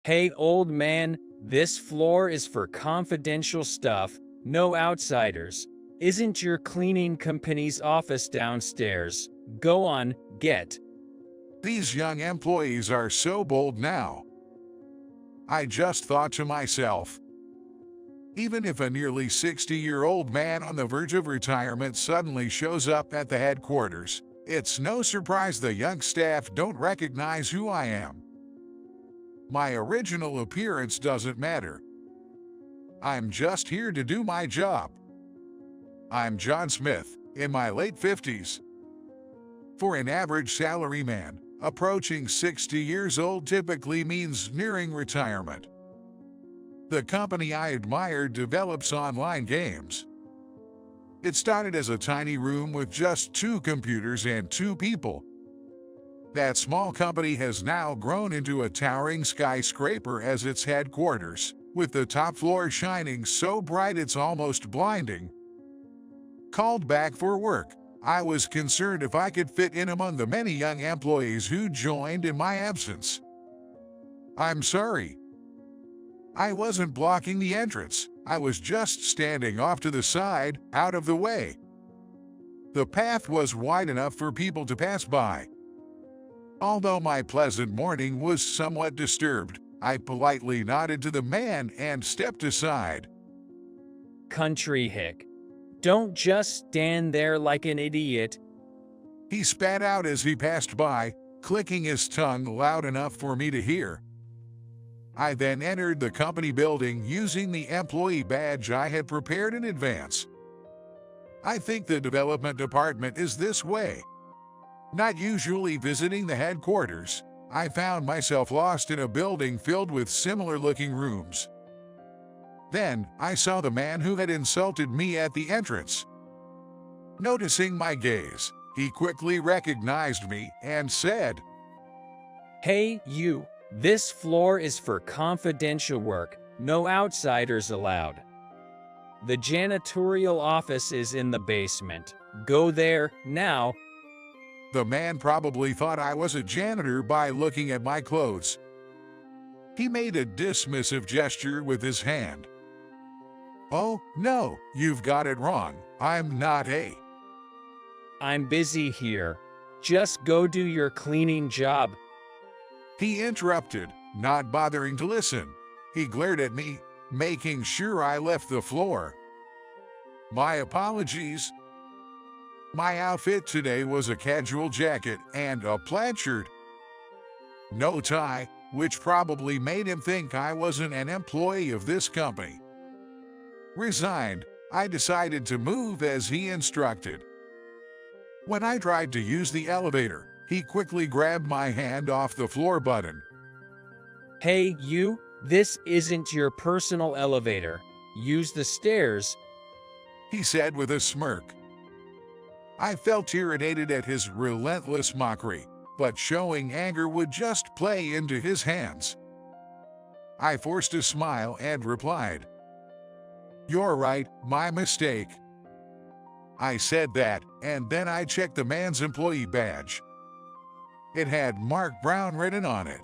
Hey, old man, this floor is for confidential stuff, no outsiders. Isn't your cleaning company's office downstairs? Go on, get. These young employees are so bold now. I just thought to myself, even if a nearly 60-year-old man on the verge of retirement suddenly shows up at the headquarters, it's no surprise the young staff don't recognize who I am. My original appearance doesn't matter. I'm just here to do my job. I'm John Smith, in my late 50s. For an average salaryman, approaching 60 years old typically means nearing retirement. The company I admire develops online games. It started as a tiny room with just 2 computers and 2 people. That small company has now grown into a towering skyscraper as its headquarters, with the top floor shining so bright it's almost blinding. Called back for work, I was concerned if I could fit in among the many young employees who joined in my absence. I'm sorry. I wasn't blocking the entrance. I was just standing off to the side, out of the way. The path was wide enough for people to pass by. Although my pleasant morning was somewhat disturbed, I politely nodded to the man and stepped aside. Country hick. Don't just stand there like an idiot. He spat out as he passed by, clicking his tongue loud enough for me to hear. I then entered the company building using the employee badge I had prepared in advance. I think the development department is this way. Not usually visiting the headquarters, I found myself lost in a building filled with similar-looking rooms. Then, I saw the man who had insulted me at the entrance. Noticing my gaze, he quickly recognized me and said, Hey, you. This floor is for confidential work, no outsiders allowed. The janitorial office is in the basement. Go there, now. The man probably thought I was a janitor by looking at my clothes. He made a dismissive gesture with his hand. Oh, no, you've got it wrong. I'm not a. I'm busy here. Just go do your cleaning job. He interrupted, not bothering to listen. He glared at me, making sure I left the floor. My apologies. My outfit today was a casual jacket and a plaid shirt. No tie, which probably made him think I wasn't an employee of this company. Resigned, I decided to move as he instructed. When I tried to use the elevator, he quickly grabbed my hand off the floor button. Hey, you. This isn't your personal elevator. Use the stairs, He said with a smirk. I felt irritated at his relentless mockery, but showing anger would just play into his hands. I forced a smile and replied, You're right, my mistake. I said that, and then I checked the man's employee badge. It had Mark Brown written on it.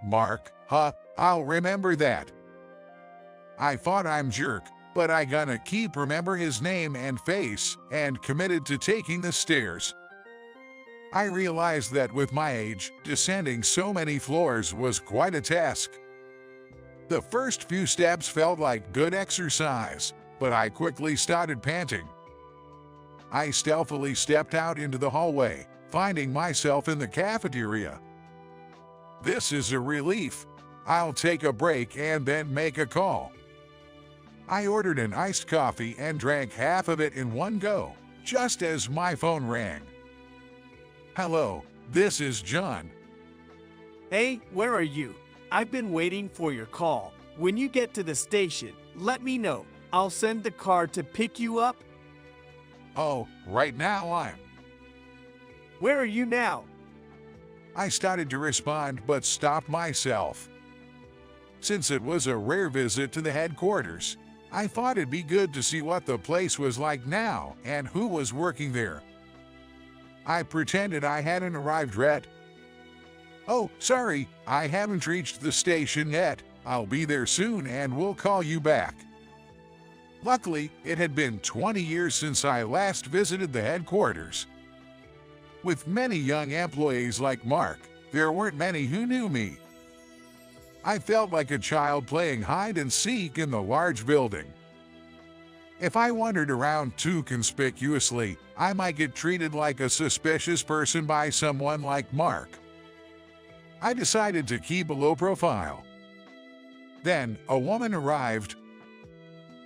Mark, huh, I'll remember that. I thought I'm jerk, but I gonna keep remember his name and face, and committed to taking the stairs. I realized that with my age, descending so many floors was quite a task. The first few steps felt like good exercise, but I quickly started panting. I stealthily stepped out into the hallway, finding myself in the cafeteria. This is a relief. I'll take a break and then make a call. I ordered an iced coffee and drank half of it in one go, just as my phone rang. Hello, this is John. Hey, where are you? I've been waiting for your call. When you get to the station, let me know. I'll send the car to pick you up. Oh, right now I'm. Where are you now? I started to respond but stopped myself. Since it was a rare visit to the headquarters, I thought it'd be good to see what the place was like now and who was working there. I pretended I hadn't arrived yet. Oh, sorry, I haven't reached the station yet. I'll be there soon and we'll call you back. Luckily, it had been 20 years since I last visited the headquarters. With many young employees like Mark, there weren't many who knew me. I felt like a child playing hide and seek in the large building. If I wandered around too conspicuously, I might get treated like a suspicious person by someone like Mark. I decided to keep a low profile. Then, a woman arrived.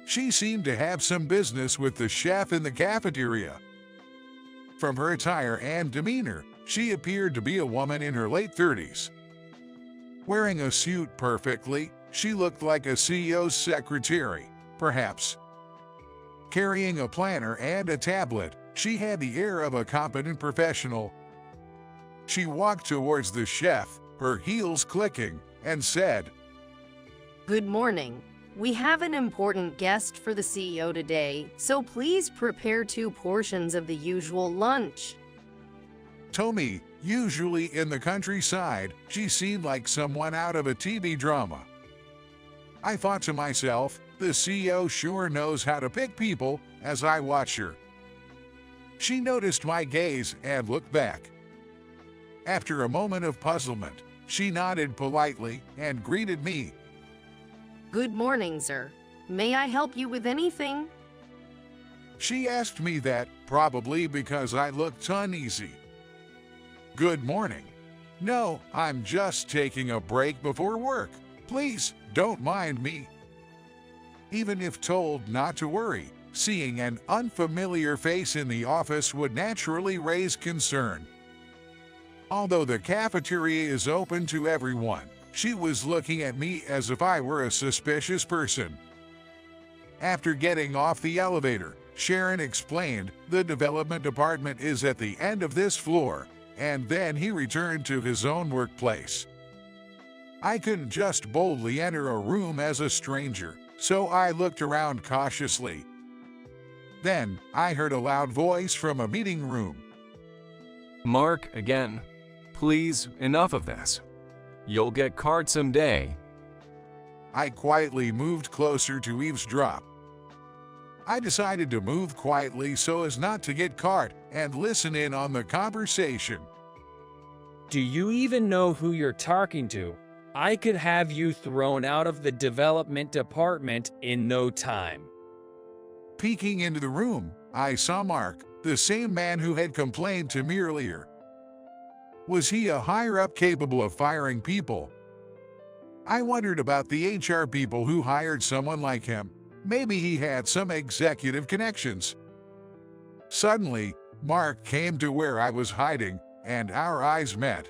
She seemed to have some business with the chef in the cafeteria. From her attire and demeanor, she appeared to be a woman in her late 30s. Wearing a suit perfectly, she looked like a CEO's secretary, perhaps. Carrying a planner and a tablet, she had the air of a competent professional. She walked towards the chef, her heels clicking, and said, "Good morning. We have an important guest for the CEO today, so please prepare 2 portions of the usual lunch." To me, usually in the countryside, she seemed like someone out of a TV drama. I thought to myself, the CEO sure knows how to pick people as I watched her. She noticed my gaze and looked back. After a moment of puzzlement, she nodded politely and greeted me. "Good morning, sir. May I help you with anything?" She asked me that, probably because I looked uneasy. "Good morning. No, I'm just taking a break before work. Please, don't mind me." Even if told not to worry, seeing an unfamiliar face in the office would naturally raise concern. Although the cafeteria is open to everyone, she was looking at me as if I were a suspicious person. After getting off the elevator, Sharon explained the development department is at the end of this floor, and then he returned to his own workplace. I couldn't just boldly enter a room as a stranger, so I looked around cautiously. Then, I heard a loud voice from a meeting room. "Mark, again. Please, enough of this. You'll get caught someday." I quietly moved closer to eavesdrop. I decided to move quietly so as not to get caught and listen in on the conversation. Do you even know who you're talking to? I could have you thrown out of the development department in no time. Peeking into the room, I saw Mark, the same man who had complained to me earlier. Was he a higher-up capable of firing people? I wondered about the HR people who hired someone like him. Maybe he had some executive connections. Suddenly, Mark came to where I was hiding, and our eyes met.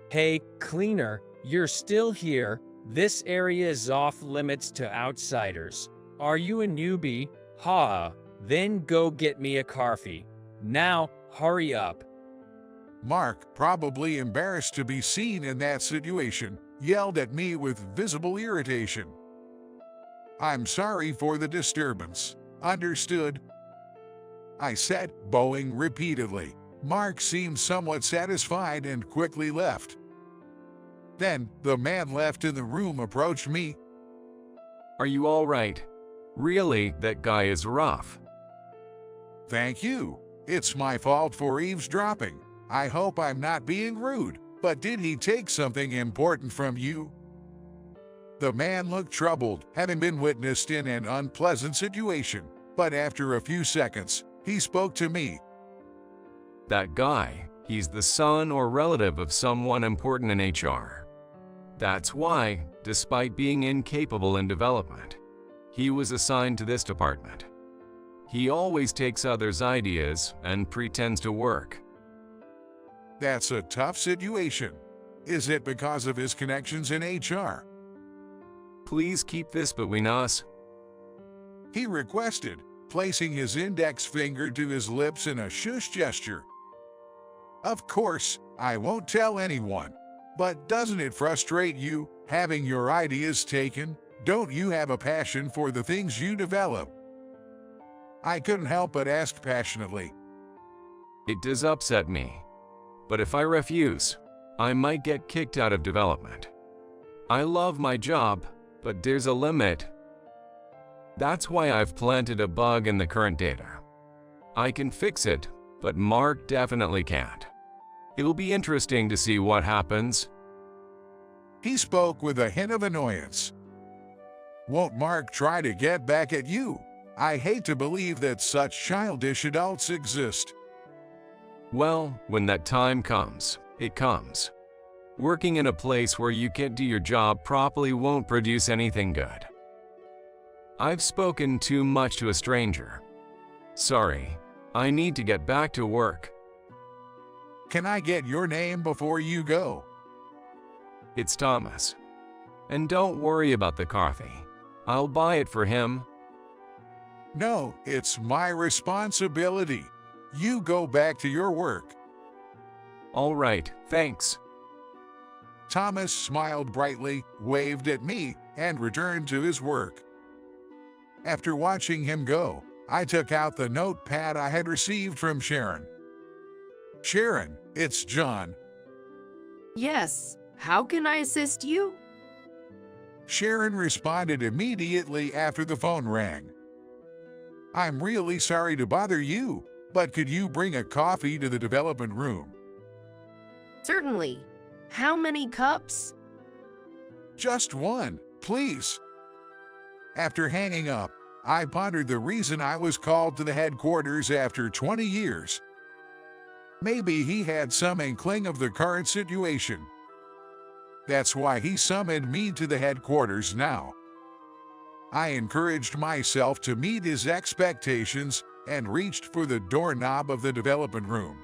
Hey, cleaner, you're still here. This area is off limits to outsiders. Are you a newbie? Ha! Then go get me a coffee. Now, hurry up. Mark, probably embarrassed to be seen in that situation, yelled at me with visible irritation. "I'm sorry for the disturbance. Understood?" I said, bowing repeatedly. Mark seemed somewhat satisfied and quickly left. Then, the man left in the room approached me. "Are you all right? Really, that guy is rough." "Thank you. It's my fault for eavesdropping. I hope I'm not being rude, but did he take something important from you?" The man looked troubled, having been witnessed in an unpleasant situation, but after a few seconds, he spoke to me. "That guy, he's the son or relative of someone important in HR. That's why, despite being incapable in development, he was assigned to this department. He always takes others' ideas and pretends to work." That's a tough situation. Is it because of his connections in HR? "Please keep this between us." He requested, placing his index finger to his lips in a shush gesture. Of course, I won't tell anyone. But doesn't it frustrate you, having your ideas taken? Don't you have a passion for the things you develop? I couldn't help but ask passionately. "It does upset me. But if I refuse, I might get kicked out of development. I love my job, but there's a limit. That's why I've planted a bug in the current data. I can fix it, but Mark definitely can't. It'll be interesting to see what happens. He spoke with a hint of annoyance. Won't Mark try to get back at you? I hate to believe that such childish adults exist. Well, when that time comes, it comes. Working in a place where you can't do your job properly won't produce anything good. I've spoken too much to a stranger. Sorry, I need to get back to work. Can I get your name before you go? It's Thomas. And don't worry about the coffee. I'll buy it for him. No, it's my responsibility. You go back to your work. All right, thanks. Thomas smiled brightly, waved at me, and returned to his work. After watching him go, I took out the notepad I had received from Sharon. Sharon, it's John. Yes, how can I assist you? Sharon responded immediately after the phone rang. I'm really sorry to bother you, but could you bring a coffee to the development room? Certainly. How many cups? Just one, please. After hanging up, I pondered the reason I was called to the headquarters after 20 years. Maybe he had some inkling of the current situation. That's why he summoned me to the headquarters now. I encouraged myself to meet his expectations and reached for the doorknob of the development room.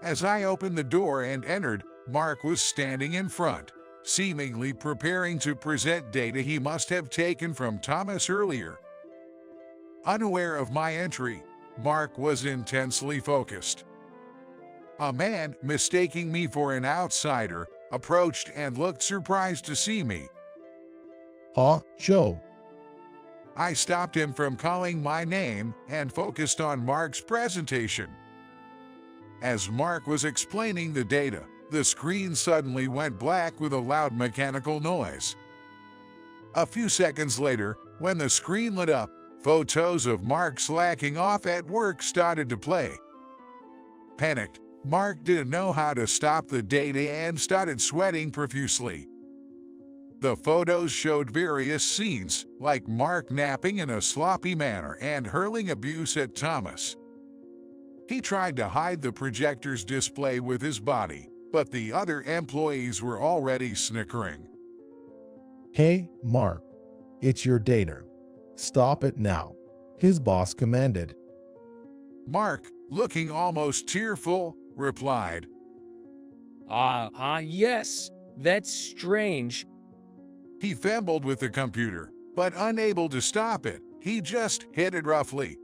As I opened the door and entered, Mark was standing in front, seemingly preparing to present data he must have taken from Thomas earlier. Unaware of my entry, Mark was intensely focused. A man, mistaking me for an outsider, approached and looked surprised to see me. Joe. I stopped him from calling my name and focused on Mark's presentation. As Mark was explaining the data, the screen suddenly went black with a loud mechanical noise. A few seconds later, when the screen lit up, photos of Mark slacking off at work started to play. Panicked, Mark didn't know how to stop the data and started sweating profusely. The photos showed various scenes, like Mark napping in a sloppy manner and hurling abuse at Thomas. He tried to hide the projector's display with his body, but the other employees were already snickering. Hey, Mark. It's your data. Stop it now. His boss commanded. Mark, looking almost tearful, replied. Yes, that's strange. He fumbled with the computer, but unable to stop it, he just hit it roughly.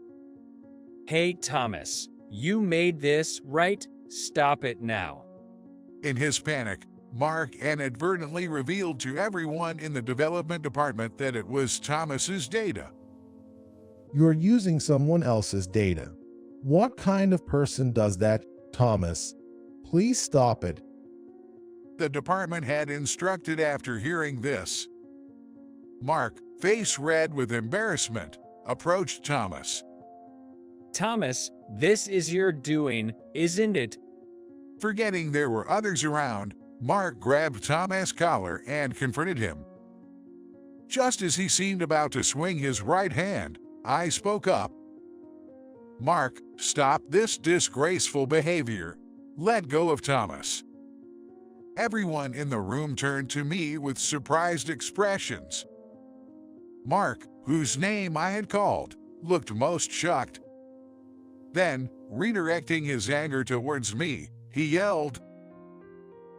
Hey, Thomas, you made this, right? Stop it now. In his panic, Mark inadvertently revealed to everyone in the development department that it was Thomas's data. You're using someone else's data. What kind of person does that, Thomas? Please stop it. The department had instructed after hearing this. Mark, face red with embarrassment, approached Thomas. Thomas, this is your doing, isn't it? Forgetting there were others around, Mark grabbed Thomas' collar and confronted him. Just as he seemed about to swing his right hand, I spoke up. Mark, stop this disgraceful behavior. Let go of Thomas. Everyone in the room turned to me with surprised expressions. Mark, whose name I had called, looked most shocked. Then, redirecting his anger towards me, he yelled,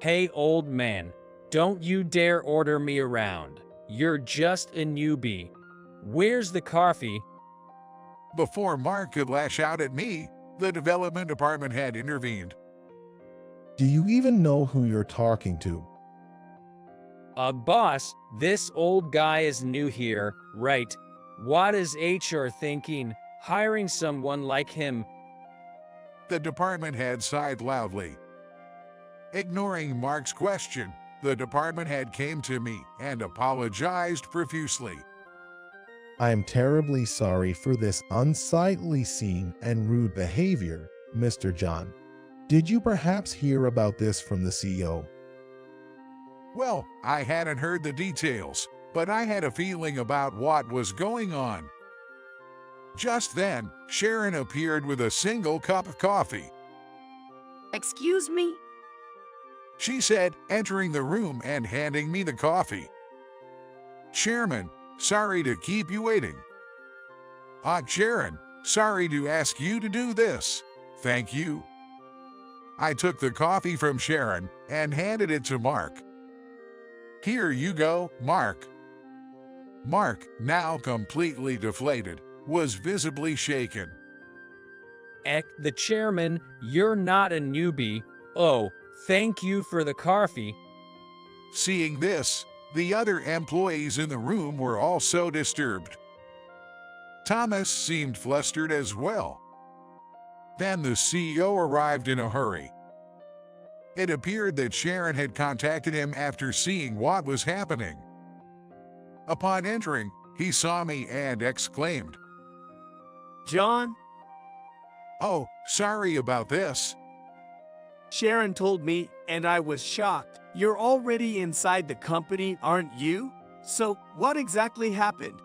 Hey, old man, don't you dare order me around. You're just a newbie. Where's the coffee? Before Mark could lash out at me, the development department had intervened. Do you even know who you're talking to? Boss, this old guy is new here, right? What is HR thinking, hiring someone like him? The department head sighed loudly. Ignoring Mark's question, the department head came to me and apologized profusely. I am terribly sorry for this unsightly scene and rude behavior, Mr. John. Did you perhaps hear about this from the CEO? Well, I hadn't heard the details, but I had a feeling about what was going on. Just then, Sharon appeared with a single cup of coffee. Excuse me? She said, entering the room and handing me the coffee. Chairman, sorry to keep you waiting. Sharon, sorry to ask you to do this. Thank you. I took the coffee from Sharon and handed it to Mark. Here you go, Mark. Mark, now completely deflated, was visibly shaken. The chairman, you're not a newbie. Oh, thank you for the coffee. Seeing this, the other employees in the room were also disturbed. Thomas seemed flustered as well. Then the CEO arrived in a hurry. It appeared that Sharon had contacted him after seeing what was happening. Upon entering, he saw me and exclaimed, John, "Oh, sorry about this." Sharon told me, and I was shocked. You're already inside the company, aren't you? So, what exactly happened?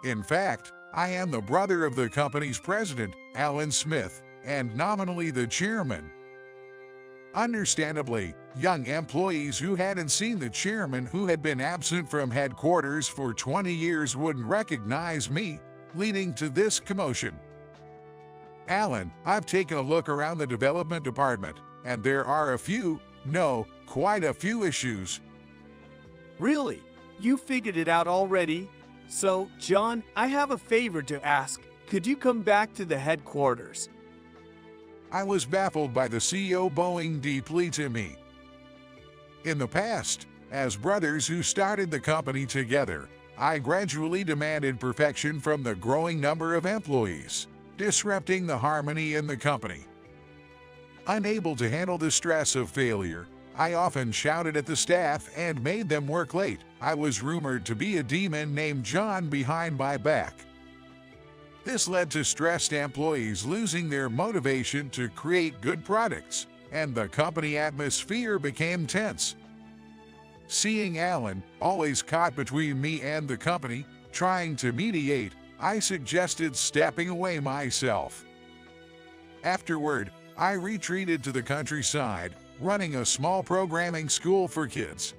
In fact, I am the brother of the company's president, Alan Smith, and nominally the chairman. Understandably, young employees who hadn't seen the chairman, who had been absent from headquarters for 20 years, wouldn't recognize me, leading to this commotion. Alan, I've taken a look around the development department, and there are quite a few issues. Really? You figured it out already? So, John, I have a favor to ask. Could you come back to the headquarters? I was baffled by the CEO bowing deeply to me. In the past, as brothers who started the company together, I gradually demanded perfection from the growing number of employees, disrupting the harmony in the company. Unable to handle the stress of failure, I often shouted at the staff and made them work late. I was rumored to be a demon named John behind my back. This led to stressed employees losing their motivation to create good products, and the company atmosphere became tense. Seeing Alan, always caught between me and the company, trying to mediate, I suggested stepping away myself. Afterward, I retreated to the countryside, running a small programming school for kids.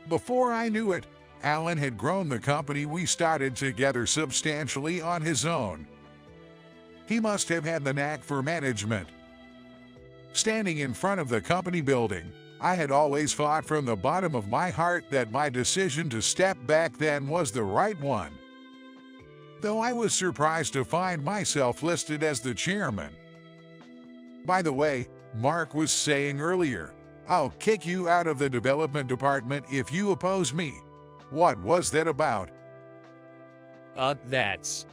Before I knew it, Alan had grown the company we started together substantially on his own. He must have had the knack for management. Standing in front of the company building, I had always thought from the bottom of my heart that my decision to step back then was the right one. Though I was surprised to find myself listed as the chairman. By the way, Mark was saying earlier, "I'll kick you out of the development department if you oppose me." What was that about? That's...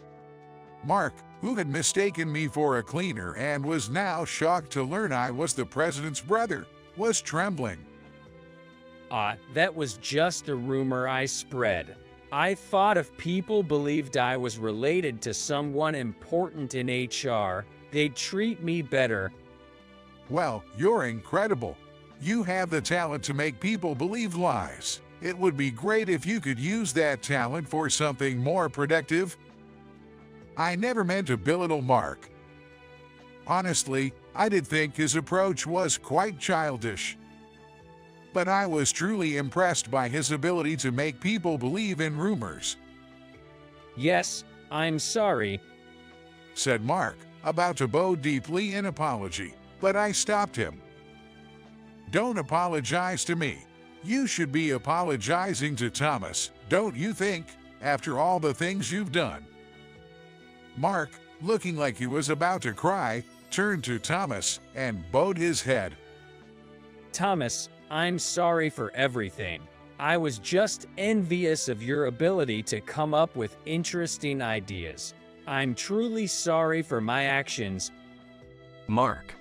Mark, who had mistaken me for a cleaner and was now shocked to learn I was the president's brother, was trembling. That was just a rumor I spread. I thought if people believed I was related to someone important in HR, they'd treat me better. Well, you're incredible. You have the talent to make people believe lies. It would be great if you could use that talent for something more productive. I never meant to belittle Mark. Honestly, I did think his approach was quite childish. But I was truly impressed by his ability to make people believe in rumors. Yes, I'm sorry, said Mark, about to bow deeply in apology, but I stopped him. Don't apologize to me. You should be apologizing to Thomas, don't you think, after all the things you've done? Mark, looking like he was about to cry, turned to Thomas and bowed his head. Thomas, I'm sorry for everything. I was just envious of your ability to come up with interesting ideas. I'm truly sorry for my actions. Mark.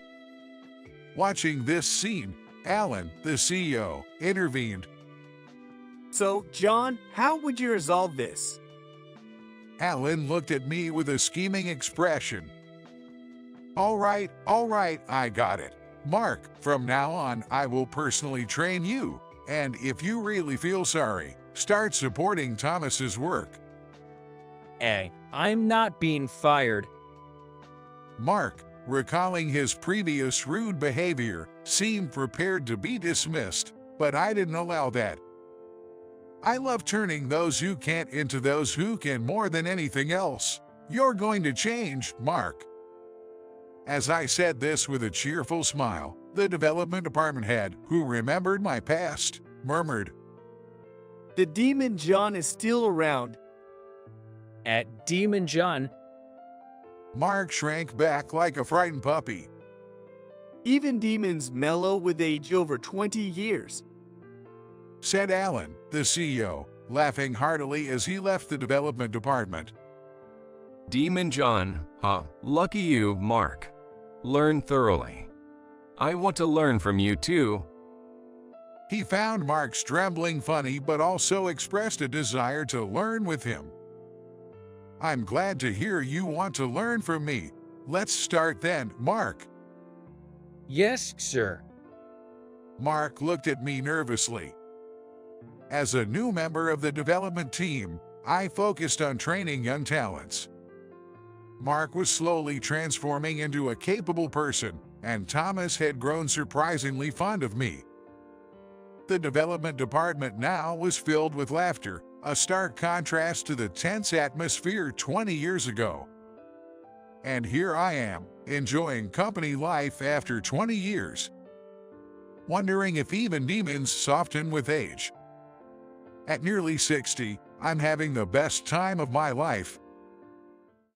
Watching this scene, Alan, the CEO, intervened. So, John, how would you resolve this? Alan looked at me with a scheming expression. All right, I got it. Mark, from now on, I will personally train you. And if you really feel sorry, start supporting Thomas's work. I'm not being fired. Mark, recalling his previous rude behavior, seemed prepared to be dismissed, but I didn't allow that. I love turning those who can't into those who can more than anything else. You're going to change, Mark. As I said this with a cheerful smile, the development department head, who remembered my past, murmured, The demon John is still around. At Demon John, Mark shrank back like a frightened puppy. Even demons mellow with age over 20 years. Said Alan, the CEO, laughing heartily as he left the development department. Demon John, lucky you, Mark. Learn thoroughly. I want to learn from you too. He found Mark's trembling funny but also expressed a desire to learn with him. I'm glad to hear you want to learn from me. Let's start then, Mark. yes, sir. Mark looked at me nervously. As a new member of the development team, I focused on training young talents. Mark was slowly transforming into a capable person, and Thomas had grown surprisingly fond of me. The development department now was filled with laughter, a stark contrast to the tense atmosphere 20 years ago. And here I am, enjoying company life after 20 years. Wondering if even demons soften with age. At nearly 60, I'm having the best time of my life,